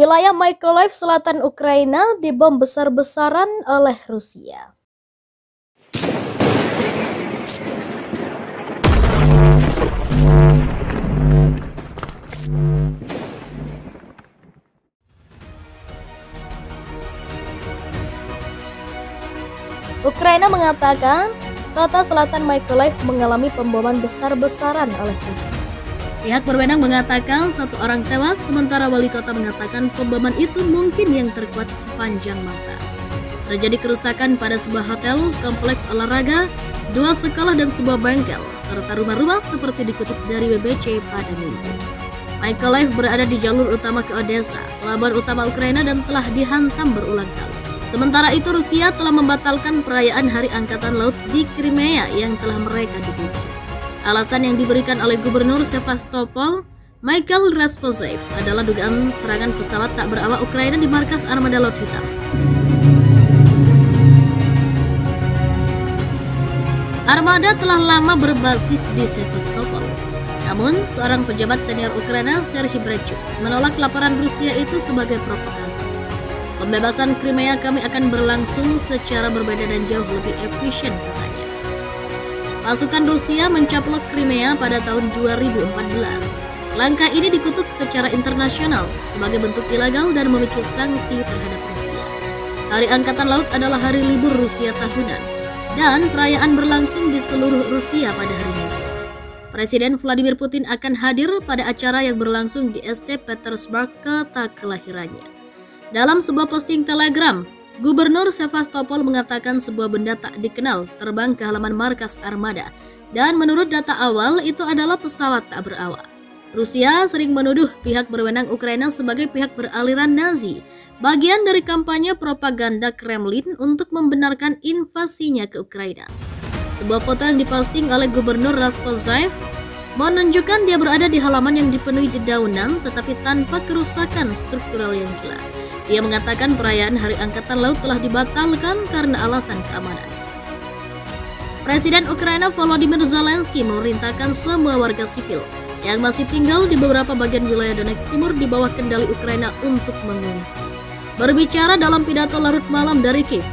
Wilayah Mykolaiv selatan Ukraina dibom besar-besaran oleh Rusia. Ukraina mengatakan kota selatan Mykolaiv mengalami pemboman besar-besaran oleh Rusia. Pihak berwenang mengatakan satu orang tewas, sementara wali kota mengatakan pemboman itu mungkin yang terkuat sepanjang masa. Terjadi kerusakan pada sebuah hotel, kompleks olahraga, 2 sekolah dan sebuah bengkel, serta rumah-rumah seperti dikutip dari BBC pada Minggu. Mykolaiv berada di jalur utama ke Odessa, pelabuhan utama Ukraina, dan telah dihantam berulang kali. Sementara itu, Rusia telah membatalkan perayaan Hari Angkatan Laut di Crimea yang telah mereka duduki. Alasan yang diberikan oleh Gubernur Sevastopol, Mikhail Raspozev, adalah dugaan serangan pesawat tak berawak Ukraina di markas Armada Laut Hitam. Armada telah lama berbasis di Sevastopol. Namun, seorang pejabat senior Ukraina, Serhiy Brechuk, menolak laporan Rusia itu sebagai provokasi. Pembebasan Crimea kami akan berlangsung secara berbeda dan jauh lebih efisien, katanya. Pasukan Rusia mencaplok Crimea pada tahun 2014. Langkah ini dikutuk secara internasional sebagai bentuk ilegal dan memicu sanksi terhadap Rusia. Hari Angkatan Laut adalah hari libur Rusia tahunan, dan perayaan berlangsung di seluruh Rusia pada hari Minggu. Presiden Vladimir Putin akan hadir pada acara yang berlangsung di St. Petersburg, kota kelahirannya. Dalam sebuah posting Telegram, Gubernur Sevastopol mengatakan sebuah benda tak dikenal terbang ke halaman markas Armada, dan menurut data awal itu adalah pesawat tak berawak. Rusia sering menuduh pihak berwenang Ukraina sebagai pihak beraliran Nazi, bagian dari kampanye propaganda Kremlin untuk membenarkan invasinya ke Ukraina. Sebuah foto yang diposting oleh Gubernur Raspozev menunjukkan dia berada di halaman yang dipenuhi dedaunan tetapi tanpa kerusakan struktural yang jelas. Ia mengatakan perayaan Hari Angkatan Laut telah dibatalkan karena alasan keamanan. Presiden Ukraina Volodymyr Zelensky memerintahkan semua warga sipil yang masih tinggal di beberapa bagian wilayah Donetsk Timur di bawah kendali Ukraina untuk mengungsi. Berbicara dalam pidato larut malam dari Kiev,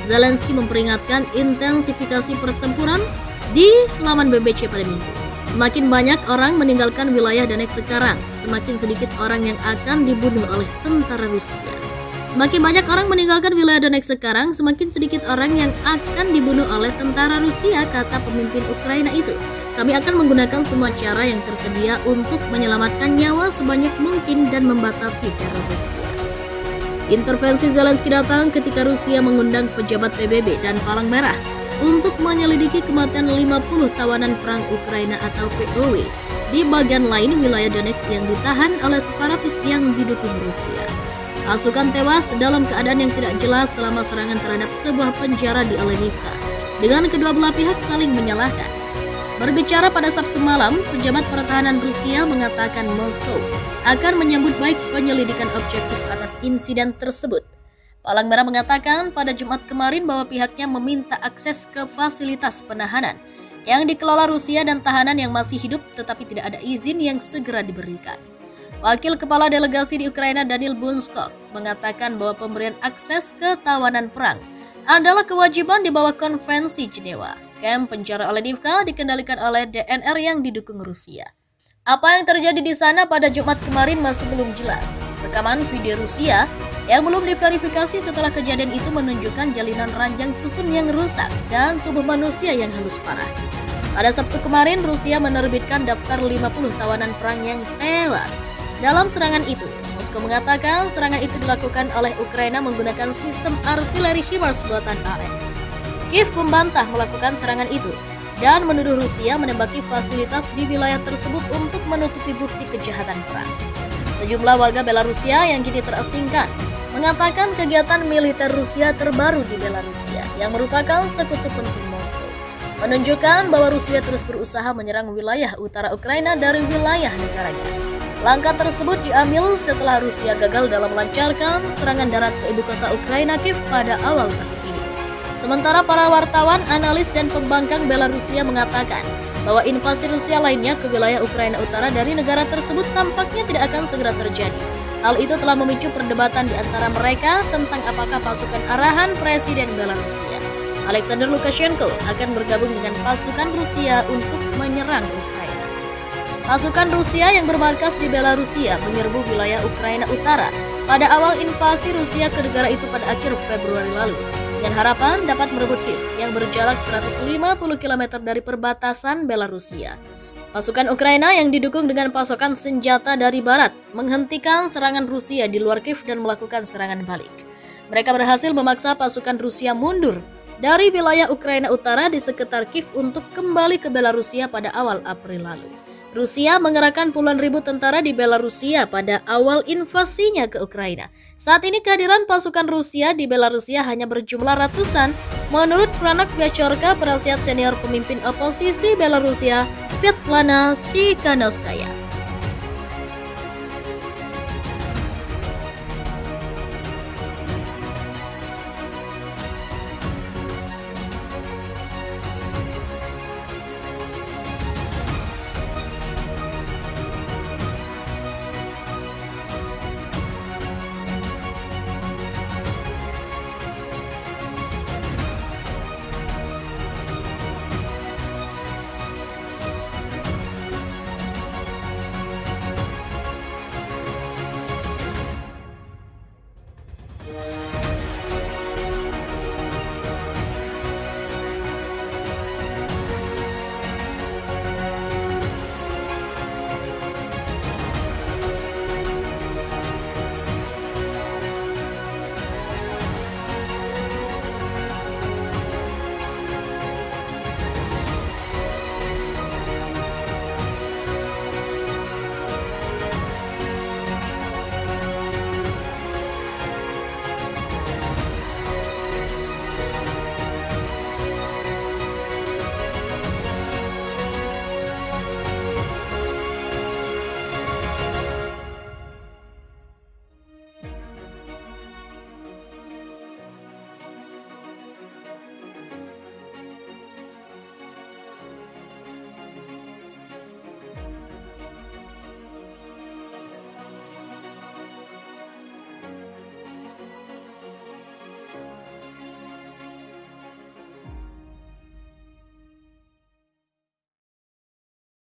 Zelensky memperingatkan intensifikasi pertempuran di laman BBC pada Minggu. Semakin banyak orang meninggalkan wilayah Donetsk sekarang, semakin sedikit orang yang akan dibunuh oleh tentara Rusia. Semakin banyak orang meninggalkan wilayah Donetsk sekarang, semakin sedikit orang yang akan dibunuh oleh tentara Rusia, kata pemimpin Ukraina itu. Kami akan menggunakan semua cara yang tersedia untuk menyelamatkan nyawa sebanyak mungkin dan membatasi teror Rusia. Intervensi Zelensky datang ketika Rusia mengundang pejabat PBB dan Palang Merah untuk menyelidiki kematian 50 tawanan perang Ukraina atau POW di bagian lain wilayah Donetsk yang ditahan oleh separatis yang didukung Rusia. Pasukan tewas dalam keadaan yang tidak jelas selama serangan terhadap sebuah penjara di Olenivka, dengan kedua belah pihak saling menyalahkan. Berbicara pada Sabtu malam, pejabat pertahanan Rusia mengatakan Moskow akan menyambut baik penyelidikan objektif atas insiden tersebut. Palang Merah mengatakan pada Jumat kemarin bahwa pihaknya meminta akses ke fasilitas penahanan yang dikelola Rusia dan tahanan yang masih hidup tetapi tidak ada izin yang segera diberikan. Wakil Kepala Delegasi di Ukraina Daniil Bunskov mengatakan bahwa pemberian akses ke tawanan perang adalah kewajiban di bawah Konvensi Jenewa. Kamp penjara Olenivka dikendalikan oleh DNR yang didukung Rusia. Apa yang terjadi di sana pada Jumat kemarin masih belum jelas. Rekaman video Rusia yang belum diverifikasi setelah kejadian itu menunjukkan jalinan ranjang susun yang rusak dan tubuh manusia yang hangus parah. Pada Sabtu kemarin, Rusia menerbitkan daftar 50 tawanan perang yang tewas dalam serangan itu. Moskow mengatakan serangan itu dilakukan oleh Ukraina menggunakan sistem artileri HIMARS buatan AS. Kiev membantah melakukan serangan itu dan menuduh Rusia menembaki fasilitas di wilayah tersebut untuk menutupi bukti kejahatan perang. Sejumlah warga Belarusia yang kini terasingkan mengatakan kegiatan militer Rusia terbaru di Belarusia yang merupakan sekutu penting Moskow menunjukkan bahwa Rusia terus berusaha menyerang wilayah utara Ukraina dari wilayah negaranya. Langkah tersebut diambil setelah Rusia gagal dalam melancarkan serangan darat ke ibu kota Ukraina Kiev pada awal tahun ini. Sementara para wartawan, analis, dan pembangkang Belarusia mengatakan bahwa invasi Rusia lainnya ke wilayah Ukraina Utara dari negara tersebut tampaknya tidak akan segera terjadi. Hal itu telah memicu perdebatan di antara mereka tentang apakah pasukan arahan Presiden Belarusia, Alexander Lukashenko, akan bergabung dengan pasukan Rusia untuk menyerang Ukraina. Pasukan Rusia yang bermarkas di Belarusia menyerbu wilayah Ukraina Utara pada awal invasi Rusia ke negara itu pada akhir Februari lalu, dengan harapan dapat merebut Kiev yang berjarak 150 km dari perbatasan Belarusia. Pasukan Ukraina yang didukung dengan pasokan senjata dari barat menghentikan serangan Rusia di luar Kiev dan melakukan serangan balik. Mereka berhasil memaksa pasukan Rusia mundur dari wilayah Ukraina Utara di sekitar Kiev untuk kembali ke Belarusia pada awal April lalu. Rusia mengerahkan puluhan ribu tentara di Belarusia pada awal invasinya ke Ukraina. Saat ini kehadiran pasukan Rusia di Belarusia hanya berjumlah ratusan, menurut Franak Vyachorka, penasihat senior pemimpin oposisi Belarusia, Svetlana Tsikhanouskaya.